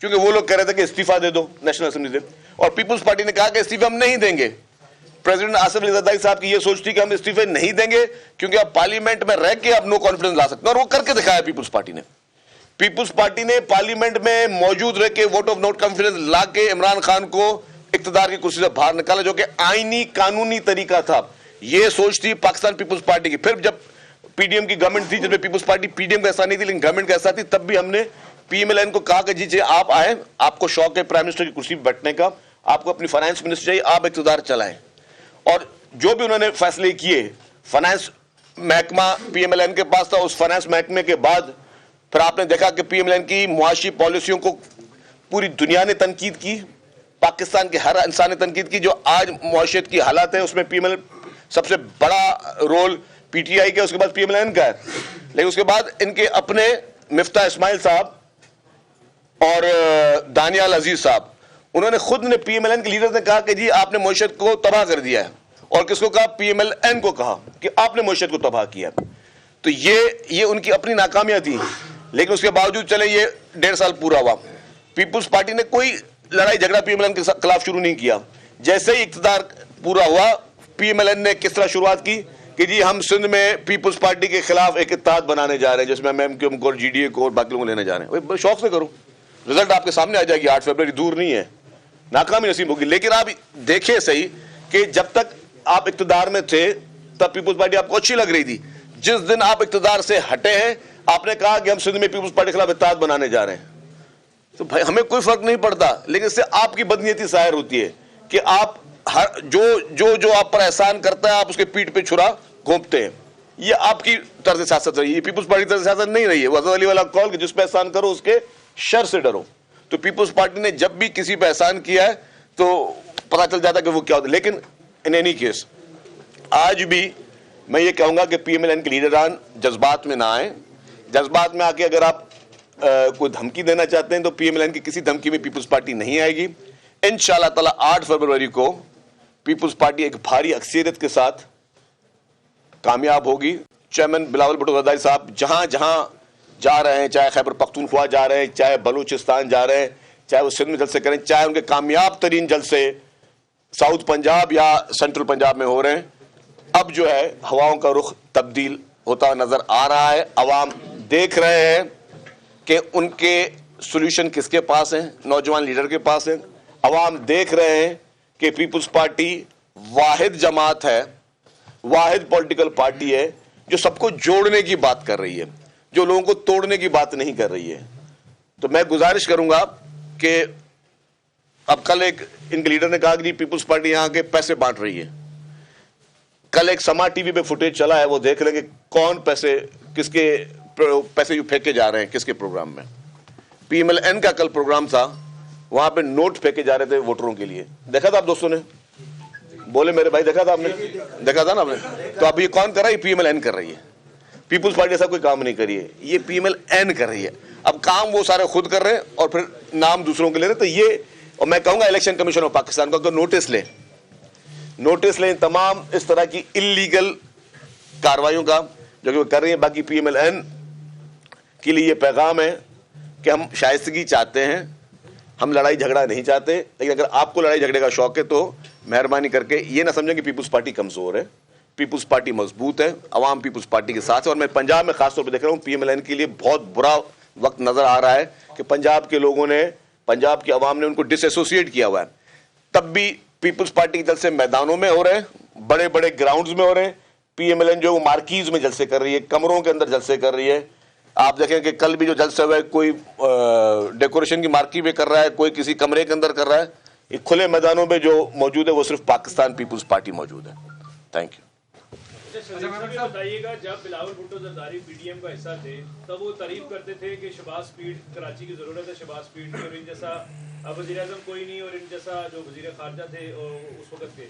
क्योंकि वो लोग कह रहे थे कि इस्तीफा दे दो नेशनल असेंबली से, और पीपुल्स पार्टी ने कहा कि इस्तीफा हम नहीं देंगे। प्रेसिडेंट आसिफ अली जरदारी साहब की ये सोच थी कि हम इस्तीफे नहीं देंगे क्योंकि आप पार्लियामेंट में रह के आप नो कॉन्फिडेंस ला सकते हैं, और वो करके दिखाया पीपुल्स पार्टी ने। पीपुल्स पार्टी ने पार्लियामेंट में मौजूद रह के वोट ऑफ नॉट कॉन्फिडेंस ला के इमरान खान को इक्तदार की कुर्सी से बाहर निकाला, जो कि आईनी कानूनी तरीका था। ये सोच थी पाकिस्तान पीपुल्स पार्टी की। फिर जब पीडीएम की गवर्नमेंट थी, जिसमें पीपुल्स पार्टी पीडीएम का ऐसा नहीं थी लेकिन गवर्नमेंट का ऐसा थी, तब भी हमने पीएमएलएन को कहा कि जी आप आए, आपको शौक है प्राइम मिनिस्टर की कुर्सी पर बैठने का, आपको अपनी फाइनेंस मिनिस्टर चाहिए, आप इक्तदार चलाएं। और जो भी उन्होंने फैसले किए, फाइनेंस महकमा पीएमएलएन के पास था, उस फाइनेंस महकमे के बाद फिर आपने देखा कि पीएमएलएन की मुआशी पॉलिसियों को पूरी दुनिया ने तनकीद की, पाकिस्तान के हर इंसान ने तनकीद की। जो आज मुआशरत की हालात है उसमें पीएमएल सबसे बड़ा रोल पीटीआई का, उसके बाद पीएमएलएन का है। लेकिन उसके बाद इनके अपने मिफ्ता इस्माइल साहब और दानियाल अजीज साहब, उन्होंने खुद ने पीएमएलएन के लीडर ने कहा कि जी आपने मुआशरत को तबाह कर दिया है, और किसको कहा? पीएमएलएन को कहा कि आपने मुआशरत को तबाह किया। तो ये उनकी अपनी नाकामियां थी, लेकिन उसके बावजूद चले ये 1.5 साल पूरा हुआ, पीपुल्स पार्टी ने कोई लड़ाई झगड़ा पीएमएलएन के खिलाफ शुरू नहीं किया। जैसे ही इख्तियार पूरा हुआ, पीएमएलएन ने किस तरह शुरुआत की कि जी हम सिंध में पीपुल्स पार्टी के खिलाफ एक इत्तेहाद बनाने जा रहे हैं, जिसमें एमक्यूएम को और जीडीए को और बाकी लोगों को लेने जा रहे हैं। भाई शौक से करो, रिजल्ट आपके सामने आ जाएगी, 8 फरवरी दूर नहीं है, नाकामी नसीब होगी। लेकिन आप देखे सही कि जब तक आप इख्तियार में थे तब पीपुल्स पार्टी आपको अच्छी लग रही थी। जिस दिन आप इख्तियार से हटे हैं, आपने कहा कि हम सिंध में पीपुल्स पार्टी के खिलाफ इत्तेहाद बनाने जा रहे हैं। तो भाई हमें कोई फर्क नहीं पड़ता, लेकिन इससे आपकी बदनीयती जाहिर होती है कि आप हर जो आप पर एहसान करता है आप उसके पीठ पे छुरा घोंपते हैं। ये आपकी तर्ज सियासत रही है, पीपुल्स पार्टी की तर्ज सियासत नहीं रही है। वज़ीर अली वाला कॉल कि जिस पे एहसान करो उसके शर से डरो। तो पीपुल्स पार्टी ने जब भी किसी पे एहसान किया है तो पता चल जाता कि वो क्या होता है। लेकिन इन एनी केस आज भी मैं ये कहूंगा कि पीएमएलएन के लीडरान जज्बात में ना आए। जज्बात में आके अगर आप कोई धमकी देना चाहते हैं तो पीएमएलएन की किसी धमकी में पीपुल्स पार्टी नहीं आएगी। इंशाअल्लाह ताला 8 फरवरी को पीपुल्स पार्टी एक भारी अक्सरियत के साथ कामयाब होगी। चेयरमैन बिलावल भुट्टो जरदारी साहब जहां जहां जा रहे हैं, चाहे खैबर पख्तूनख्वा जा रहे हैं, चाहे बलूचिस्तान जा रहे हैं, चाहे वो सिंध में जलसे करें, चाहे उनके कामयाब तरीन जलसे साउथ पंजाब या सेंट्रल पंजाब में हो रहे हैं, अब जो है हवाओं का रुख तब्दील होता नजर आ रहा है। अवाम देख रहे हैं कि उनके सोल्यूशन किसके पास हैं, नौजवान लीडर के पास हैं। अवाम देख रहे हैं कि पीपुल्स पार्टी वाहिद जमात है, वाहिद पॉलिटिकल पार्टी है जो सबको जोड़ने की बात कर रही है, जो लोगों को तोड़ने की बात नहीं कर रही है। तो मैं गुजारिश करूंगा कि अब कल एक इनके लीडर ने कहा कि जी पीपुल्स पार्टी यहाँ के पैसे बांट रही है। कल एक समा टीवी पे फुटेज चला है, वो देख लेंगे कौन पैसे, किसके पैसे जो फेंके जा रहे हैं किसके प्रोग्राम में। पीएमएलएन का कल प्रोग्राम था, वहां पे नोट फेंके जा रहे थे वोटरों के लिए। देखा था आप दोस्तों ने? बोले मेरे भाई, देखा था आपने? देखा था ना आपने? तो अब ये कौन कर रहा है? पीएमएलएन कर रही है। पीपुल्स पार्टी ऐसा कोई काम नहीं कर रही है, ये पीएमएलएन कर रही है। अब काम वो सारे खुद कर रहे हैं और फिर नाम दूसरों के ले रहे। तो ये, और मैं कहूंगा इलेक्शन कमीशन ऑफ पाकिस्तान को नोटिस लें तमाम इस तरह की इल्लीगल कार्रवाइयों का जो कि वो कर रही है। बाकी पीएमएलएन के लिए ये पैगाम है कि हम शाइस्तगी चाहते हैं, हम लड़ाई झगड़ा नहीं चाहते। लेकिन अगर आपको लड़ाई झगड़े का शौक है तो मेहरबानी करके ये ना समझें कि पीपुल्स पार्टी कमजोर है। पीपुल्स पार्टी मजबूत है, अवाम पीपुल्स पार्टी के साथ है। और मैं पंजाब में खासतौर पर देख रहा हूँ पीएमएलएन के लिए बहुत बुरा वक्त नजर आ रहा है कि पंजाब के लोगों ने, पंजाब की अवाम ने उनको डिसएसोसिएट किया हुआ है। तब भी पीपुल्स पार्टी के जलसे मैदानों में हो रहे हैं, बड़े बड़े ग्राउंड्स में हो रहे हैं। पीएमएलएन जो मार्कीज में जलसे कर रही है, कमरों के अंदर जलसे कर रही है। आप देखें कि कल भी जो जलसे हुआ है, कोई डेकोरेशन की मार्की में कर रहा है, कोई किसी कमरे के अंदर कर रहा है। ये खुले मैदानों में जो मौजूद है वो सिर्फ पाकिस्तान पीपुल्स पार्टी मौजूद है। Thank you. बताइएगा, जब बिलावल भुट्टो जरदारी पीडीएम का हिस्सा थे तब वो तारीफ करते थे कि शहबाज स्पीड कराची की जरूरत है, शहबाज स्पीड की, और इन जैसा वज़ीर आज़म कोई नहीं, और इन जैसा जो वज़ीर खारजा थे उस वक्त के।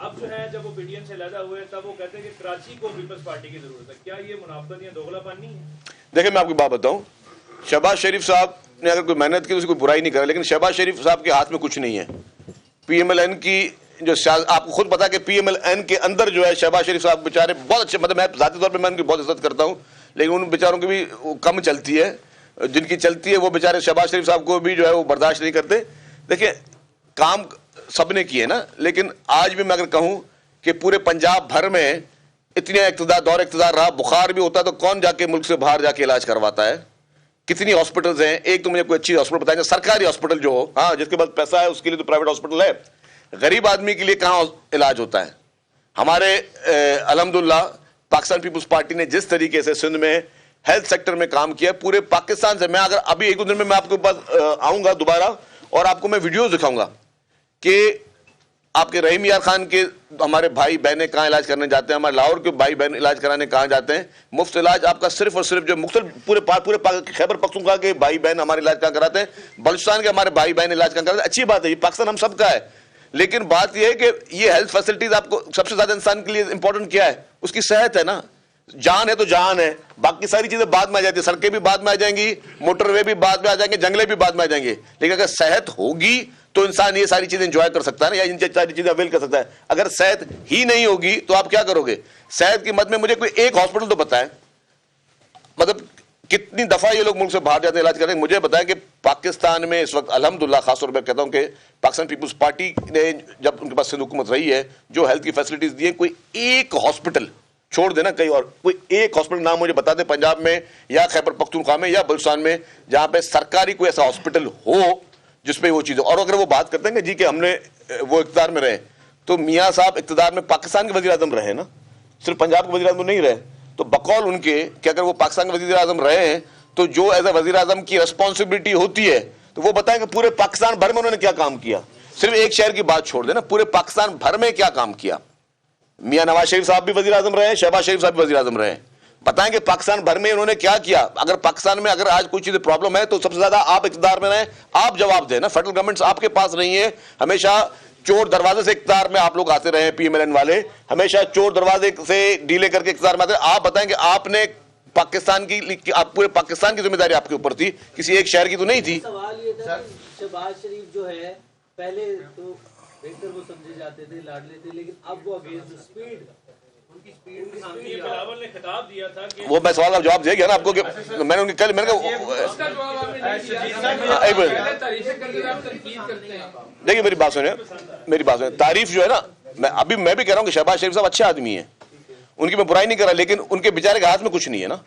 अब जो है जब वो पीडीएम से अलहदा हुए तब वो कहते हैं कि कराची को पीपल्स पार्टी की जरूरत है। क्या ये मुनाफिकत या दोगलापन नहीं है? देखिए मैं आपकी बात बताऊं, शहबाज शरीफ साहब ने अगर कोई मेहनत की उसकी कोई बुराई नहीं करा, लेकिन शहबाज शरीफ साहब के हाथ में कुछ नहीं है। पीएमएलएन की जो आपको खुद पता कि पीएमएलएन के अंदर जो है शहबाज शरीफ साहब बेचारे बहुत अच्छे, मतलब मैं जाती तौर पे मैं उनकी बहुत इज्जत करता हूं, लेकिन उन बेचारों की भी कम चलती है। जिनकी चलती है वो बेचारे शहबाज शरीफ साहब को भी जो है वो बर्दाश्त नहीं करते। देखिए काम सबने किए ना, लेकिन आज भी मैं अगर कहूं कि पूरे पंजाब भर में इतने इक़्तिदार दौर इक़्तिदार रहा, बुखार भी होता तो कौन जाके मुल्क से बाहर जाके इलाज करवाता है? कितनी हॉस्पिटल्स हैं? एक तो मुझे कोई अच्छी हॉस्पिटल बताएंगे, सरकारी हॉस्पिटल जो हो, हाँ जिसके पास पैसा है उसके लिए तो प्राइवेट हॉस्पिटल है, गरीब आदमी के लिए कहाँ इलाज होता है? हमारे अल्हम्दुलिल्लाह पाकिस्तान पीपुल्स पार्टी ने जिस तरीके से सिंध में हेल्थ सेक्टर में काम किया पूरे पाकिस्तान से, मैं अगर अभी एक दो दिन में मैं आपके पास आऊंगा दोबारा और आपको मैं वीडियोस दिखाऊंगा कि आपके रहीम यार खान के हमारे भाई बहनें कहाँ इलाज करने जाते हैं, हमारे लाहौर के भाई बहन इलाज कराने कहाँ जाते हैं, मुफ्त इलाज आपका सिर्फ और सिर्फ जो मुख्तलिफ पूरे खैबर पख्तूनख्वा के भाई बहन हमारे इलाज कहाँ कराते हैं, बलूचिस्तान के हमारे भाई बहन इलाज कहाँ कराते हैं। अच्छी बात है, ये पाकिस्तान हम सबका है, लेकिन बात यह है कि ये हेल्थ फैसिलिटीज आपको सबसे ज्यादा इंसान के लिए इंपॉर्टेंट क्या है? उसकी सेहत है ना, जान है तो जान है, बाकी सारी चीजें बाद में आ जाती है, सड़कें भी बाद में आ जाएंगी, मोटरवे भी बाद में आ जाएंगे, जंगले भी बाद में आ जाएंगे, लेकिन अगर सेहत होगी तो इंसान ये सारी चीजें एंजॉय कर सकता है ना, या इन सारी चीजें अवेल कर सकता है। अगर सेहत ही नहीं होगी तो आप क्या करोगे? सेहत की मद में मुझे कोई एक हॉस्पिटल तो बताएं, मतलब कितनी दफा ये लोग मुल्क से बाहर जाते हैं इलाज करने। मुझे बताएं कि पाकिस्तान में इस वक्त अल्हम्दुलिल्लाह खासतौर पर कहता हूं कि पाकिस्तान पीपुल्स पार्टी ने जब उनके पास सिंध हुकूमत रही है जो हेल्थ की फैसिलिटीज दी है, कोई एक हॉस्पिटल छोड़ देना कहीं और, कोई एक हॉस्पिटल नाम मुझे बता दें पंजाब में या खैबर पख्तूनख्वा में या बलूचिस्तान में जहां पे सरकारी कोई ऐसा हॉस्पिटल हो जिसपे वो चीज़। और अगर वो बात करते हैं कि जी कि हमने वो इक़्तिदार में रहे, तो मियाँ साहब इक़्तिदार में पाकिस्तान के वज़ीर आज़म रहे ना, सिर्फ पंजाब के वज़ीर आज़म नहीं रहे। तो बकौल उनके कि अगर वो पाकिस्तान के वज़ीर आज़म रहे हैं तो जो एज ए वज़ीर आज़म की रिस्पॉन्सिबिलिटी होती है तो वो बताएं कि पूरे पाकिस्तान भर में उन्होंने क्या काम किया। सिर्फ एक शहर की बात छोड़ देना, पूरे पाकिस्तान भर में क्या काम किया। मियाँ नवाज शरीफ साहब भी वज़ीर आज़म रहे, शहबाज शरीफ साहब भी वज़ीर आज़म रहे, बताएं कि पाकिस्तान भर में उन्होंने क्या किया। अगर पाकिस्तान में अगर आज कोई चीज प्रॉब्लम है तो सबसे ज्यादा आप इक़्तिदार में रहे, आप जवाब दें ना। फेडरल गवर्नमेंट आपके पास रही है, हमेशा चोर दरवाजे से इक़्तिदार में आप लोग आते रहे, पीएमएलएन वाले हमेशा चोर दरवाजे से डीले करके इक़्तिदार में आते रहे। आप बताएं कि आपने पाकिस्तान की आप पूरे पाकिस्तान की जिम्मेदारी आपके ऊपर थी, किसी एक शहर की तो नहीं थी। सवाल ये था कि शहबाज शरीफ जो है पहले तो बेहतर वो समझे जाते थे, लाडले थे, लेकिन अब वो अगेंस्ट स्पीड बिलावल ने खिताब दिया था कि वो मैं सवाल का जवाब देगा ना आपको कि मैंने उनकी कल मैंने देखिए मेरी बात सुनिए, तारीफ जो है ना, मैं भी कह रहा हूँ कि शहबाज शरीफ साहब अच्छे आदमी हैं, उनकी मैं बुराई नहीं कर रहा, लेकिन उनके बेचारे के हाथ में कुछ नहीं है ना।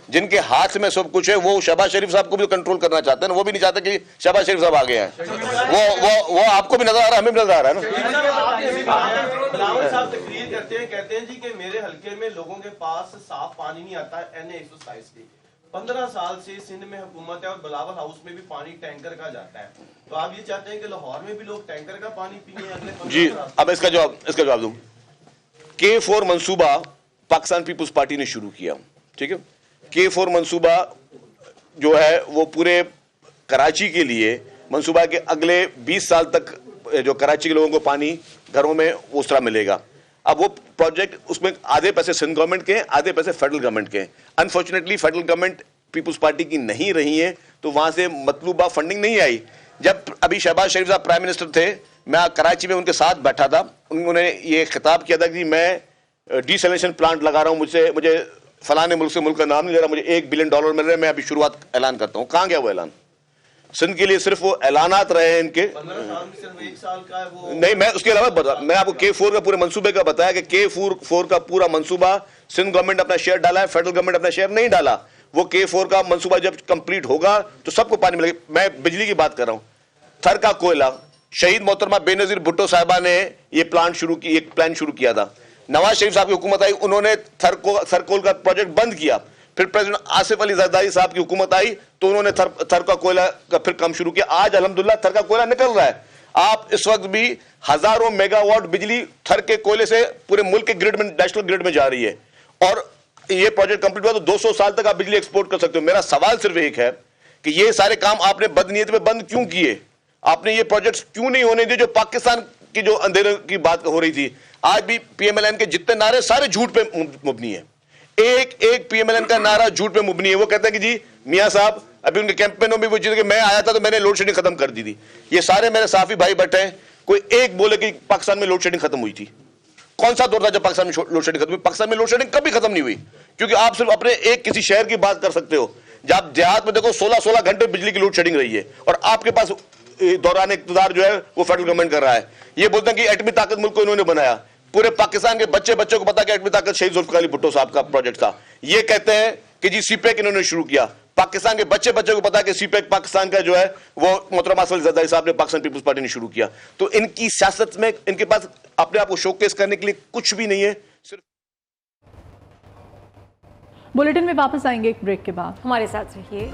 जिनके हाथ में सब कुछ है वो शहबाज शरीफ साहब को भी कंट्रोल करना चाहते हैं ना, वो भी नहीं चाहते कि शहबाज शरीफ साहब आगे आए। वो आपको भी नजर आ रहा है, हमें भी नजर आ रहा है ना। बिलावल साहब तकरीर करते हैं, कहते हैं जी कि मेरे हल्के में लोगों के पास साफ पानी नहीं आता NA 127 की। 15 साल से सिंध में हुकूमत है और बिलावल हाउस में भी पानी टैंकर का जाता है, तो आप ये चाहते हैं कि लाहौर में भी लोग टैंकर का पानी पिए अगले 15 जी। साल? अब इसका जवाब दूं। K4 मंसूबा पाकिस्तान पीपुल्स पार्टी ने शुरू किया, ठीक है। K4 मंसूबा जो है वो पूरे कराची के लिए मंसूबा के अगले 20 साल तक जो कराची के लोगों को पानी घरों में उस तरह मिलेगा। अब वो प्रोजेक्ट, उसमें आधे पैसे सिंध गवर्नमेंट के हैं, आधे पैसे फेडरल गवर्नमेंट के हैं। Unfortunately federal government Peoples Party की नहीं रही है, तो वहां से मतलूबा फंडिंग नहीं आई। जब अभी शहबाज शरीफ साहब प्राइम मिनिस्टर थे, मैं कराची में उनके साथ बैठा था, उन्होंने ये खिताब किया था कि मैं डिसैलिनेशन प्लांट लगा रहा हूँ, मुझे फलाने मुल्क से मुल्क का नाम नहीं ले रहा, मुझे $1 बिलियन मिल रहे हैं, मैं अभी शुरुआत ऐलान करता हूँ। कहाँ गया वो ऐलान? सिंध के लिए सिर्फ वो ऐलानात रहे हैं इनके। 15 साल में सिर्फ 1 साल का है वो नहीं, मैं उसके अलावा मैं आपको K4 का पूरे मंसूबे का बताया कि K4 का पूरा मंसूबा सिंध गवर्नमेंट अपना शेयर डाला है, फेडरल गवर्नमेंट अपना शेयर नहीं डाला। वो K4 का मंसूबा जब कंप्लीट होगा तो सबको पानी मिलेगा। मैं बिजली की बात कर रहा हूँ, थर का कोयला, शहीद मोहतरमा बेनजीर भुट्टो साहिबा ने ये प्लान शुरू किया था। नवाज शरीफ साहब की हुकूमत आई, उन्होंने थरकोल का प्रोजेक्ट बंद किया। फिर प्रेसिडेंट आसिफ अली जरदारी साहब की हुकूमत आई तो उन्होंने थर का कोयला का फिर काम शुरू किया। आज अल्हम्दुलिल्लाह थर का कोयला निकल रहा है। आप इस वक्त भी हजारों मेगावाट बिजली थर के कोयले से पूरे मुल्क के ग्रिड में, नेशनल ग्रिड में जा रही है, और ये प्रोजेक्ट कंप्लीट हुआ तो 200 साल तक आप बिजली एक्सपोर्ट कर सकते हो। मेरा सवाल सिर्फ एक है कि ये सारे काम आपने बदनीयत में बंद क्यों किए? आपने ये प्रोजेक्ट्स क्यों नहीं होने दिए जो पाकिस्तान की जो अंधेरे की बात हो रही थी? आज भी पीएमएलएन के जितने नारे सारे झूठ पे मुबनी है, एक पीएमएलएन का नारा झूठ पे मुबनी है। वो कहते हैं कि जी मियां साहब अभी उनके कैंपेनों में वो चीज कि मैं आया था तो मैंने लोड शेडिंग खत्म कर दी थी। ये सारे मेरे साफी भाई बैठे हैं, कोई एक बोले कि पाकिस्तान में लोड शेडिंग खत्म हुई थी? कौन सा दौर था जब पाकिस्तान में लोड शेडिंग खत्म हुई? पाकिस्तान में लोड शेडिंग कभी खत्म नहीं हुई, क्योंकि आप सिर्फ अपने एक किसी शहर की बात कर सकते हो, जब देहात में देखो 16-16 घंटे बिजली की लोड शेडिंग रही है और आपके पास दौरान इक़्तिदार जो है वो फेडरल गवर्नमेंट कर रहा है। ये बोलते हैं कि एटमी ताकत मुल्क को इन्होंने बनाया। पूरे पाकिस्तान के बच्चों को पता कि एटमी ताकत शहीद जुल्फ़िकार अली भुट्टो साहब का प्रोजेक्ट था। ये कहते हैं कि जी सीपेक इन्होंने शुरू किया। पाकिस्तान के बच्चे को पता है कि सीपेक पाकिस्तान का जो है वो मोहतरम आसिफ अली ज़रदारी साहब ने पाकिस्तान पीपल्स पार्टी ने शुरू किया। तो इनकी सियासत में इनके पास अपने आप को शोकेस करने के लिए कुछ भी नहीं है। सिर्फ बुलेटिन में वापस आएंगे एक ब्रेक के बाद। हमारे साथ रहिए।